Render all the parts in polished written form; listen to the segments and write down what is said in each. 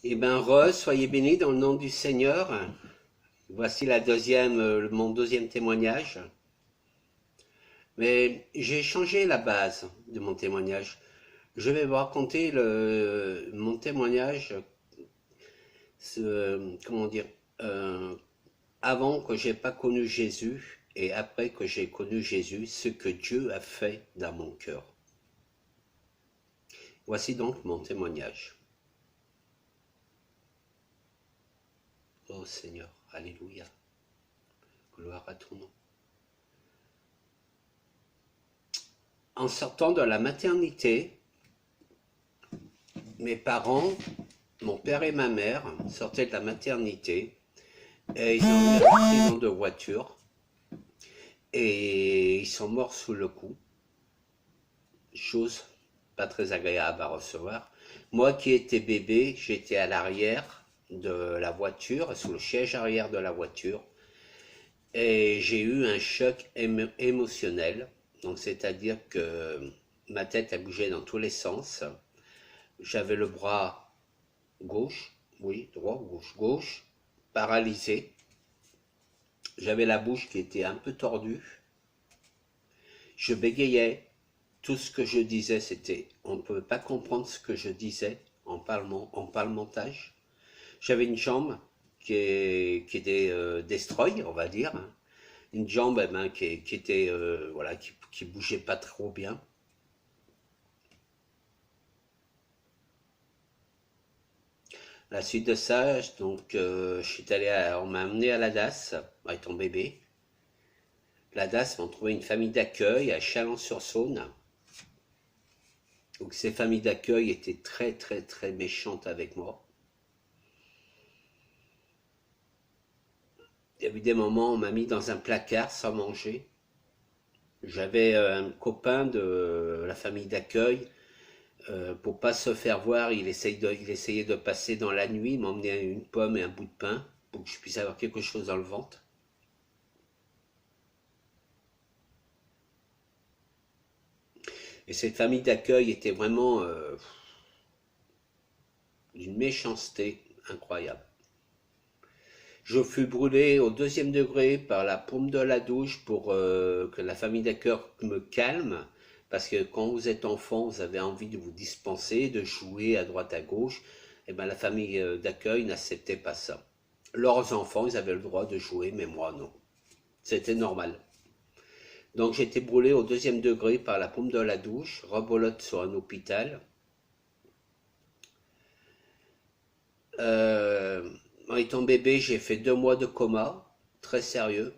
Eh bien, soyez bénis dans le nom du Seigneur. Voici mon deuxième témoignage. Mais j'ai changé la base de mon témoignage. Je vais vous raconter mon témoignage, comment dire, euh, avant que j'ai pas connu Jésus et après que j'ai connu Jésus, ce que Dieu a fait dans mon cœur. Voici donc mon témoignage. Oh Seigneur, alléluia, gloire à ton nom. En sortant de la maternité, mes parents, mon père et ma mère, sortaient de la maternité et ils ont eu un accident de voiture et ils sont morts sous le coup. Chose pas très agréable à recevoir. Moi qui étais bébé, j'étais à l'arrière de la voiture, sous le siège arrière de la voiture, et j'ai eu un choc émotionnel. Donc c'est-à-dire que ma tête a bougé dans tous les sens. J'avais le bras gauche, oui, droit, gauche, gauche, paralysé. J'avais la bouche qui était un peu tordue. Je bégayais. Tout ce que je disais, c'était, on ne pouvait pas comprendre ce que je disais en parlementage. J'avais une jambe qui était destroy, on va dire. Une jambe qui était, voilà, qui bougeait pas trop bien. La suite de ça, donc, on m'a amené à la DAS avec ton bébé. La DAS m'a trouvé une famille d'accueil à Chalon-sur-Saône. Donc ces familles d'accueil étaient très très très méchantes avec moi. Il y a eu des moments où on m'a mis dans un placard sans manger. J'avais un copain de la famille d'accueil. Pour pas se faire voir, il essayait de passer dans la nuit, m'emmener une pomme et un bout de pain pour que je puisse avoir quelque chose dans le ventre. Et cette famille d'accueil était vraiment d'une méchanceté incroyable. Je fus brûlé au 2e degré par la paume de la douche pour que la famille d'accueil me calme. Parce que quand vous êtes enfant, vous avez envie de vous dispenser, de jouer à droite à gauche. Et bien la famille d'accueil n'acceptait pas ça. Leurs enfants, ils avaient le droit de jouer, mais moi non. C'était normal. Donc j'ai été brûlé au 2e degré par la paume de la douche, rebolote sur un hôpital. En étant bébé, j'ai fait 2 mois de coma, très sérieux.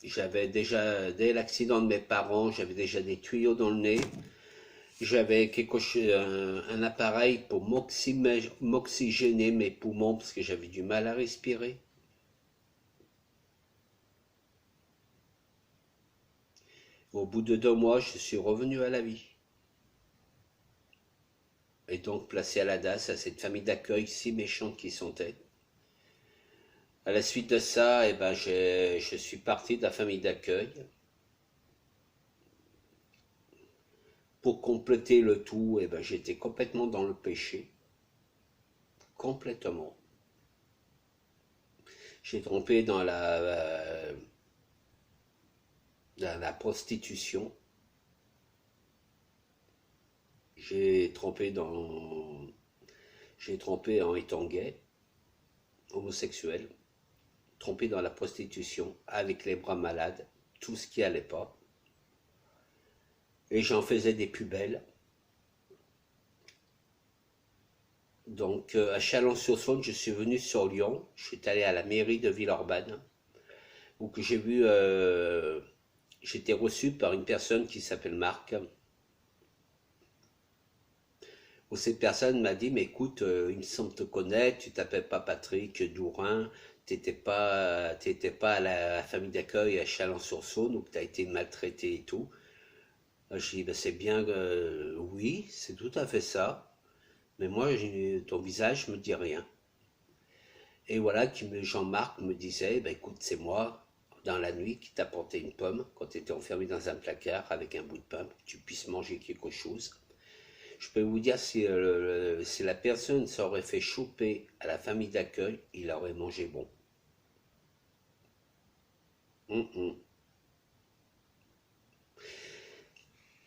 J'avais déjà, dès l'accident de mes parents, j'avais déjà des tuyaux dans le nez. J'avais un appareil pour m'oxygéner mes poumons parce que j'avais du mal à respirer. Au bout de 2 mois, je suis revenu à la vie. Et donc placé à la DAS, à cette famille d'accueil si méchante qu'ils sont. À la suite de ça, je suis parti de la famille d'accueil. Pour compléter le tout, j'étais complètement dans le péché. Complètement. J'ai trompé dans la prostitution. J'ai trompé en étant gay, homosexuel, trompé dans la prostitution, avec les bras malades, tout ce qui allait pas. Et j'en faisais des plus belles. Donc à Chalon-sur-Saône, je suis venu sur Lyon, je suis allé à la mairie de Villeurbanne, où que j'ai vu, j'étais reçu par une personne qui s'appelle Marc, où cette personne m'a dit, mais écoute, il me semble te connaître, tu t'appelles pas Patrick Dourin, t'étais pas à la famille d'accueil à Chalon-sur-Saône, où tu as été maltraité et tout. Je dis, ben, c'est bien, oui, c'est tout à fait ça, mais moi, ton visage me dit rien. Et voilà, Jean-Marc me disait, ben, écoute, c'est moi, dans la nuit, qui t'apportais une pomme, quand tu étais enfermé dans un placard avec un bout de pain, pour que tu puisses manger quelque chose. Je peux vous dire, si la personne s'aurait fait choper à la famille d'accueil, il aurait mangé bon. Hum, hum.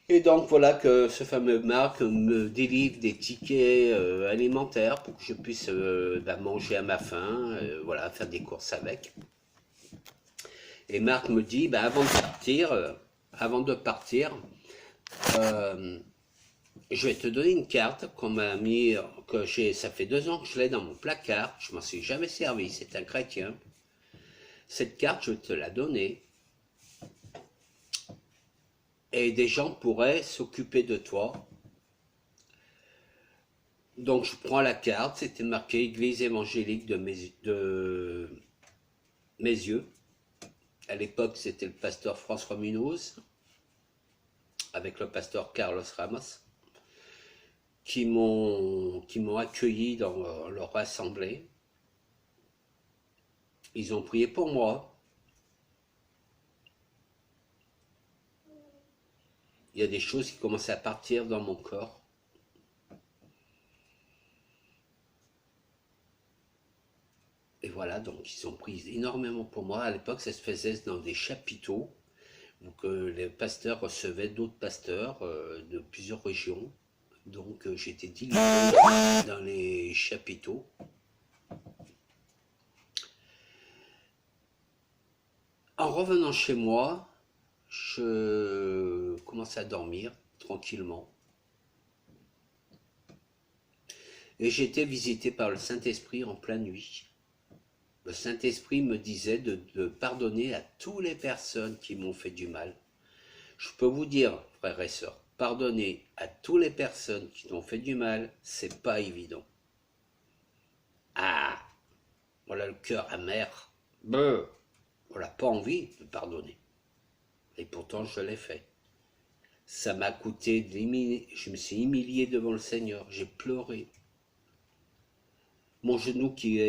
Et donc voilà que ce fameux Marc me délivre des tickets alimentaires pour que je puisse manger à ma faim, voilà, faire des courses avec. Et Marc me dit, avant de partir, euh, je vais te donner une carte qu'on m'a mis, ça fait 2 ans que je l'ai dans mon placard, je m'en suis jamais servi, c'est un chrétien. Cette carte, je vais te la donner. Et des gens pourraient s'occuper de toi. Donc je prends la carte, c'était marqué Église évangélique de Mézieux. À l'époque, c'était le pasteur François Munoz, avec le pasteur Carlos Ramos, qui m'ont accueilli dans leur assemblée. Ils ont prié pour moi. Il y a des choses qui commençaient à partir dans mon corps. Et voilà, donc ils ont pris énormément pour moi. À l'époque, ça se faisait dans des chapiteaux, donc les pasteurs recevaient d'autres pasteurs de plusieurs régions. Donc j'étais diligent dans les chapiteaux. En revenant chez moi, je commençais à dormir tranquillement. Et j'ai été visité par le Saint-Esprit en pleine nuit. Le Saint-Esprit me disait de pardonner à toutes les personnes qui m'ont fait du mal. Je peux vous dire, frères et sœurs, pardonner à toutes les personnes qui t'ont fait du mal, c'est pas évident. Ah, voilà le cœur amer. On n'a pas envie de pardonner. Et pourtant, je l'ai fait. Ça m'a coûté, je me suis humilié devant le Seigneur, j'ai pleuré. Mon genou qui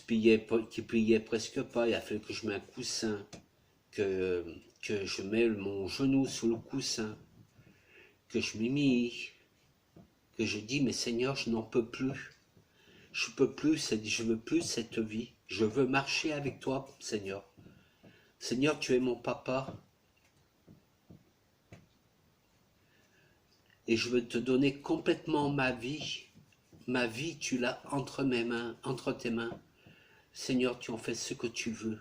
pliait presque pas, il a fallu que je mette un coussin, que je mette mon genou sous le coussin, que je m'y mis, que je dis, mais Seigneur, je n'en peux plus. Je veux plus cette vie. Je veux marcher avec toi, Seigneur. Seigneur, tu es mon papa. Et je veux te donner complètement ma vie. Ma vie, tu l'as entre mes mains, entre tes mains. Seigneur, tu en fais ce que tu veux.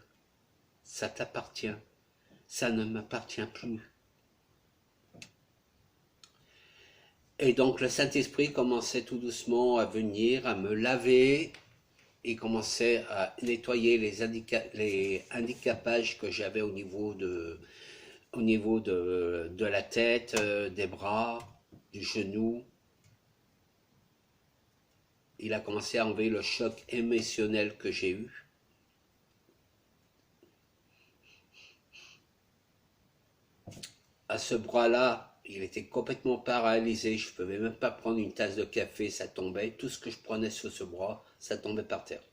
Ça t'appartient. Ça ne m'appartient plus. Et donc le Saint-Esprit commençait tout doucement à venir, à me laver. Il commençait à nettoyer les handicapages que j'avais au niveau de la tête, des bras, du genou. Il a commencé à enlever le choc émotionnel que j'ai eu. À ce bras-là, il était complètement paralysé. Je ne pouvais même pas prendre une tasse de café, ça tombait. Tout ce que je prenais sur ce bras, ça tombait par terre.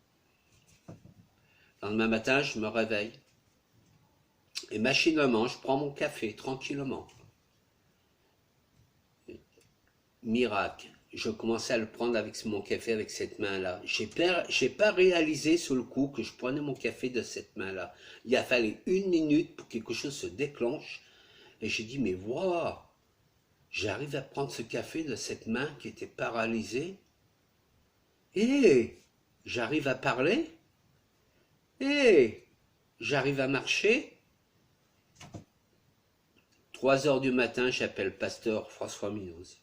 Le lendemain matin, je me réveille. Et machinalement, je prends mon café, tranquillement. Miracle. Je commençais à le prendre avec mon café avec cette main-là. J'ai pas réalisé sur le coup que je prenais mon café de cette main-là. Il a fallu 1 minute pour que quelque chose se déclenche. Et j'ai dit, mais waouh, j'arrive à prendre ce café de cette main qui était paralysée. Et j'arrive à parler. Et j'arrive à marcher. 3 heures du matin, j'appelle pasteur François Munoz.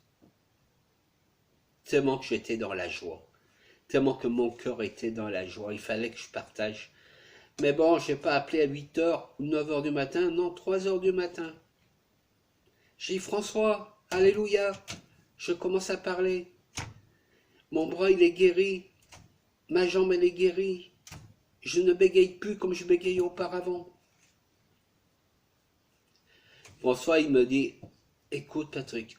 Tellement que j'étais dans la joie. Tellement que mon cœur était dans la joie. Il fallait que je partage. Mais bon, je n'ai pas appelé à 8 heures ou 9 heures du matin. Non, 3 heures du matin. J'ai dit, François, alléluia. Je commence à parler. Mon bras, il est guéri. Ma jambe, elle est guérie. Je ne bégaye plus comme je bégayais auparavant. François, il me dit, écoute Patrick,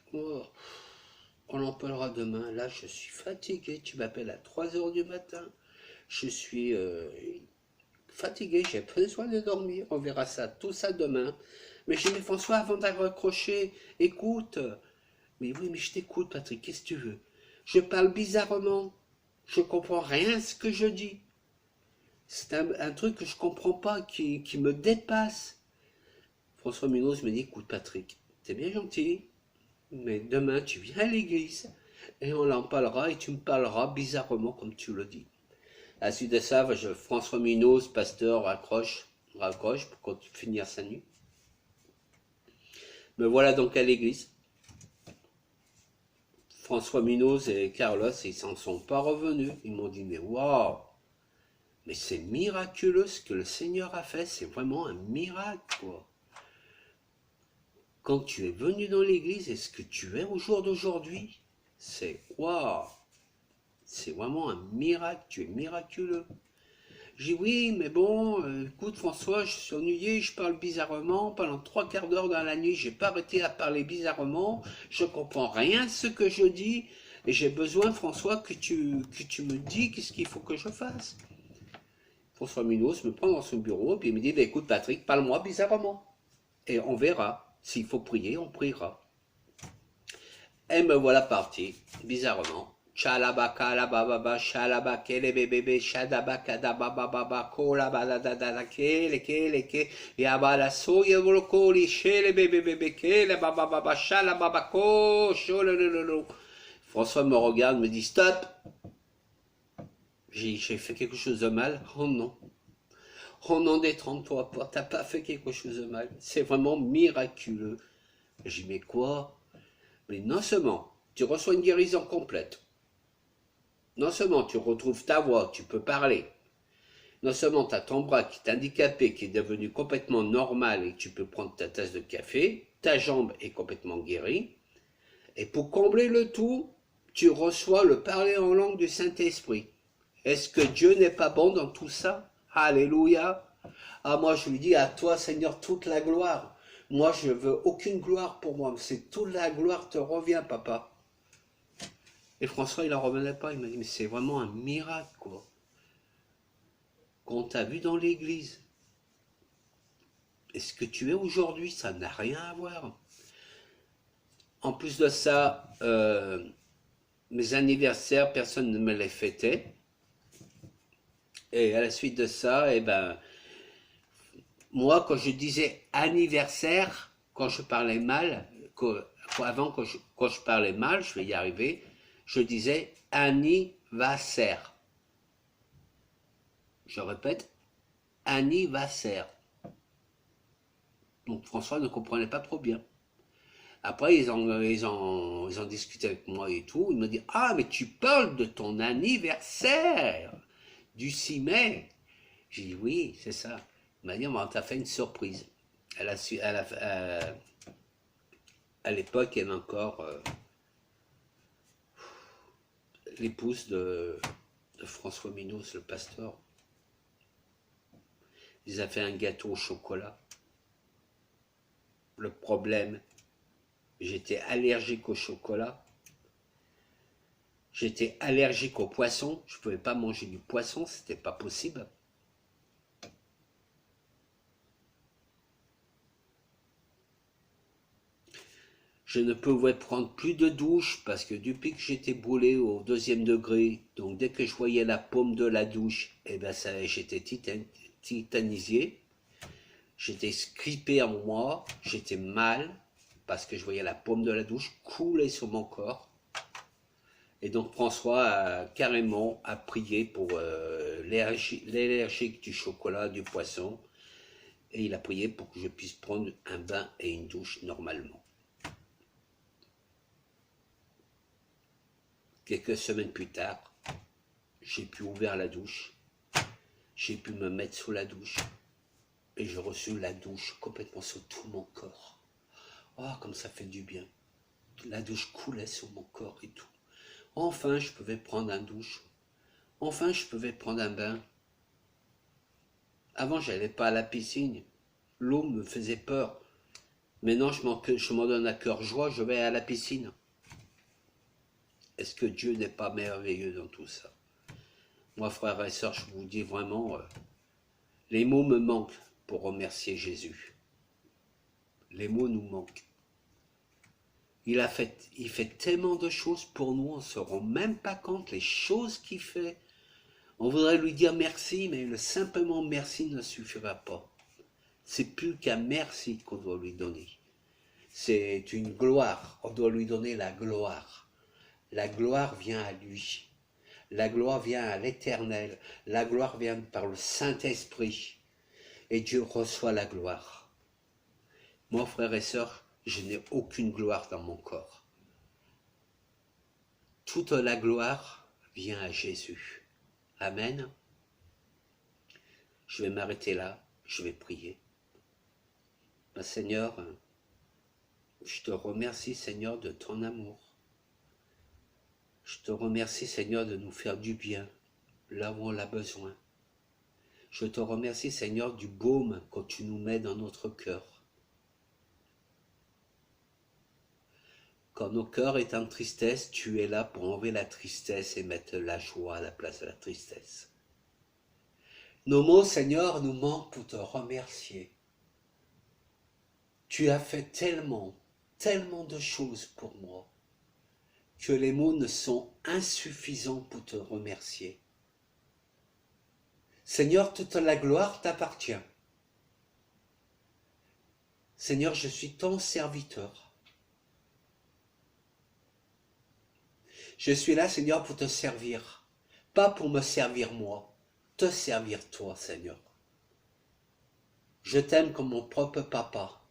on en parlera demain. Là, je suis fatigué. Tu m'appelles à 3 heures du matin. Je suis fatigué. J'ai besoin de dormir. On verra tout ça demain. Mais j'ai dit, François, avant d'accrocher, écoute, Mais oui, mais je t'écoute, Patrick, qu'est-ce que tu veux? Je parle bizarrement. Je comprends rien à ce que je dis. C'est un truc que je comprends pas, qui me dépasse. François Munoz me dit, écoute, Patrick, t'es bien gentil, mais demain, tu viens à l'église et on en parlera et tu me parleras bizarrement comme tu le dis. À la suite de ça, François Munoz, pasteur, raccroche pour finir sa nuit. Me voilà donc à l'église. François Munoz et Carlos, ils s'en sont pas revenus. Ils m'ont dit, mais waouh, mais c'est miraculeux ce que le Seigneur a fait, c'est vraiment un miracle, quoi. Quand tu es venu dans l'église et ce que tu es au jour d'aujourd'hui, c'est waouh, c'est vraiment un miracle, tu es miraculeux. J'ai dit oui, mais bon, écoute François, je suis ennuyé, je parle bizarrement, pendant 3/4 d'heure dans la nuit, j'ai pas arrêté à parler bizarrement, je comprends rien de ce que je dis, et j'ai besoin François que tu me dis qu'est-ce qu'il faut que je fasse. François Munoz me prend dans son bureau, puis il me dit, bah, écoute Patrick, parle-moi bizarrement, et on verra, s'il faut prier, on priera. Et me voilà parti, bizarrement. Chalabaka la baba chalabake le bébé shadabaka da baba baba kola bala da da da ke yabala soya volokoli chez bébé ke le baba baba shalababa cholololo. François me regarde, me dit stop. J'ai fait quelque chose de mal. Oh non. Oh non, détrompe-toi pas, t'as pas fait quelque chose de mal. C'est vraiment miraculeux. J'ai dit mais quoi? Mais non seulement tu reçois une guérison complète, non seulement tu retrouves ta voix, tu peux parler, non seulement tu as ton bras qui est handicapé, qui est devenu complètement normal et tu peux prendre ta tasse de café, ta jambe est complètement guérie, et pour combler le tout, tu reçois le parler en langue du Saint-Esprit. Est-ce que Dieu n'est pas bon dans tout ça? Alléluia. Ah, moi je lui dis à toi Seigneur toute la gloire. Moi je veux aucune gloire pour moi, c'est toute la gloire te revient papa. Et François il en revenait pas, il m'a dit mais c'est vraiment un miracle quoi. Qu'on t'a vu dans l'église. Et ce que tu es aujourd'hui, ça n'a rien à voir. En plus de ça, mes anniversaires, personne ne me les fêtait. Et à la suite de ça, eh ben, moi, quand je disais anniversaire, quand je parlais mal, quand je parlais mal, je vais y arriver, je disais anniversaire. Je répète, anniversaire. Donc François ne comprenait pas trop bien. Après, ils ont discuté avec moi et tout. Il m'a dit, ah, mais tu parles de ton anniversaire du 6 mai. J'ai dit, oui, c'est ça. Il m'a dit, on t'a fait une surprise. À l'époque, il y avait encore l'épouse de François Minos, le pasteur. Ils ont fait un gâteau au chocolat. Le problème, j'étais allergique au chocolat. J'étais allergique au poisson. Je ne pouvais pas manger du poisson, c'était pas possible. Je ne pouvais prendre plus de douche parce que depuis que j'étais brûlé au 2e degré, donc dès que je voyais la paume de la douche, eh ben j'étais titanisé. J'étais scripé en moi, j'étais mal parce que je voyais la paume de la douche couler sur mon corps. Et donc François a carrément prié pour l'allergie du chocolat, du poisson. Et il a prié pour que je puisse prendre un bain et une douche normalement. Quelques semaines plus tard, j'ai pu ouvrir la douche. J'ai pu me mettre sous la douche. Et j'ai reçu la douche complètement sur tout mon corps. Oh, comme ça fait du bien. La douche coulait sur mon corps et tout. Enfin, je pouvais prendre une douche. Enfin, je pouvais prendre un bain. Avant, je n'allais pas à la piscine. L'eau me faisait peur. Maintenant, je m'en donne à cœur joie, je vais à la piscine. Est-ce que Dieu n'est pas merveilleux dans tout ça? Moi, frères et sœurs, je vous dis vraiment, les mots me manquent pour remercier Jésus. Les mots nous manquent. Il fait tellement de choses pour nous, on ne se rend même pas compte les choses qu'il fait. On voudrait lui dire merci, mais le simplement merci ne suffira pas. C'est plus qu'un merci qu'on doit lui donner. C'est une gloire, on doit lui donner la gloire. La gloire vient à lui. La gloire vient à l'Éternel. La gloire vient par le Saint-Esprit. Et Dieu reçoit la gloire. Moi, frères et sœurs, je n'ai aucune gloire dans mon corps. Toute la gloire vient à Jésus. Amen. Je vais m'arrêter là, je vais prier. Seigneur, je te remercie, Seigneur, de ton amour. Je te remercie, Seigneur, de nous faire du bien, là où on l'a besoin. Je te remercie, Seigneur, du baume que tu nous mets dans notre cœur. Quand nos cœurs est en tristesse, tu es là pour enlever la tristesse et mettre la joie à la place de la tristesse. Nos mots, Seigneur, nous manquent pour te remercier. Tu as fait tellement, tellement de choses pour moi, que les mots ne sont insuffisants pour te remercier. Seigneur, toute la gloire t'appartient. Seigneur, je suis ton serviteur. Je suis là, Seigneur, pour te servir, pas pour me servir moi, te servir toi, Seigneur. Je t'aime comme mon propre papa.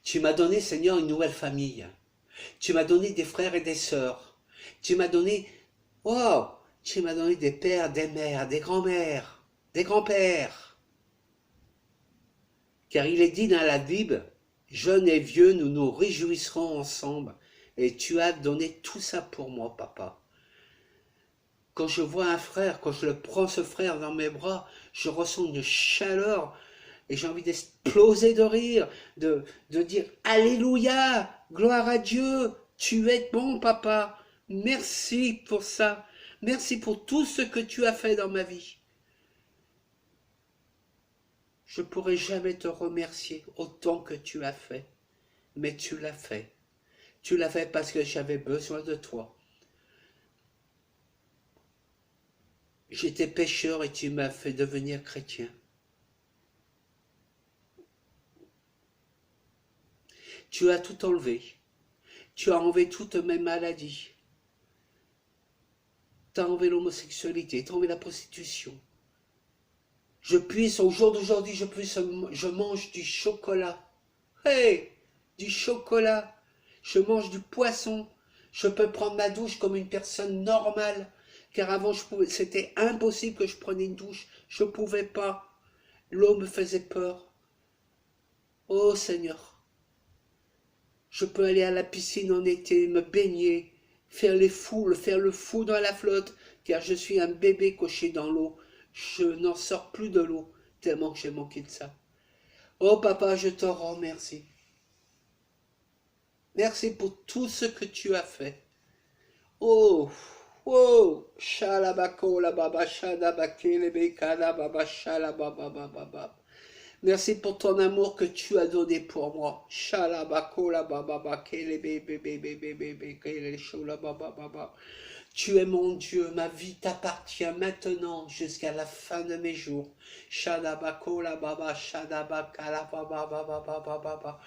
Tu m'as donné, Seigneur, une nouvelle famille. Tu m'as donné des frères et des sœurs. Tu m'as donné, wow, tu m'as donné des pères, des mères, des grands-mères, des grands-pères. Car il est dit dans la Bible, jeunes et vieux, nous nous réjouisserons ensemble. Et tu as donné tout ça pour moi, papa. Quand je vois un frère, quand je le prends ce frère dans mes bras, je ressens une chaleur et j'ai envie d'exploser de rire, de dire Alléluia, gloire à Dieu, tu es bon, papa. Merci pour ça. Merci pour tout ce que tu as fait dans ma vie. Je ne pourrai jamais te remercier autant que tu as fait, mais tu l'as fait. Tu l'as fait parce que j'avais besoin de toi. J'étais pécheur et tu m'as fait devenir chrétien. Tu as tout enlevé. Tu as enlevé toutes mes maladies. Tu as enlevé l'homosexualité, tu as enlevé la prostitution. Je puisse, au jour d'aujourd'hui, je mange du chocolat. Hey, du chocolat. Je mange du poisson. Je peux prendre ma douche comme une personne normale. Car avant, c'était impossible que je prenne une douche. Je ne pouvais pas. L'eau me faisait peur. Oh Seigneur, je peux aller à la piscine en été, me baigner, faire le fou dans la flotte, car je suis un bébé coché dans l'eau. Je n'en sors plus de l'eau, tellement que j'ai manqué de ça. Oh papa, je te remercie. Merci pour tout ce que tu as fait. Oh, oh, shalabako la baba shalabake le bekala baba shalababa baba. Merci pour ton amour que tu as donné pour moi. Shalabako la baba bake le bébé le shalababa baba. Tu es mon Dieu, ma vie t'appartient maintenant jusqu'à la fin de mes jours. Shalabako la baba shalabaka la baba baba baba baba.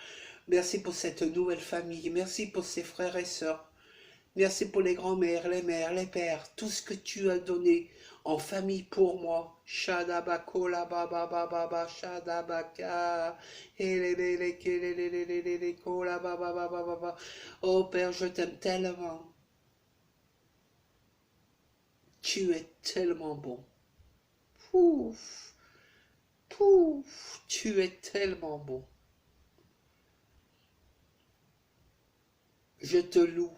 Merci pour cette nouvelle famille. Merci pour ses frères et sœurs. Merci pour les grands-mères, les mères, les pères, tout ce que tu as donné en famille pour moi. Shadabako la baba baba baba shadabaka. Oh Père, je t'aime tellement. Tu es tellement bon. Pouf, pouf, tu es tellement bon. Je te loue.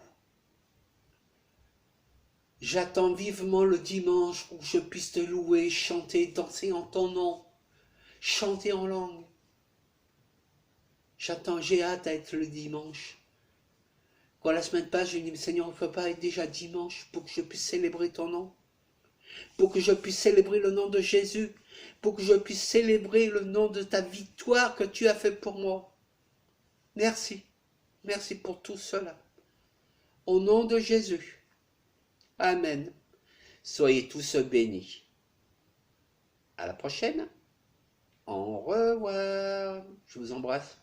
J'attends vivement le dimanche où je puisse te louer, chanter, danser en ton nom, chanter en langue. J'ai hâte à être le dimanche. Quand la semaine passe, je dis, Seigneur, on ne peut pas être déjà dimanche pour que je puisse célébrer ton nom, pour que je puisse célébrer le nom de Jésus, pour que je puisse célébrer le nom de ta victoire que tu as fait pour moi. Merci. Merci pour tout cela. Au nom de Jésus. Amen. Soyez tous bénis. À la prochaine. Au revoir. Je vous embrasse.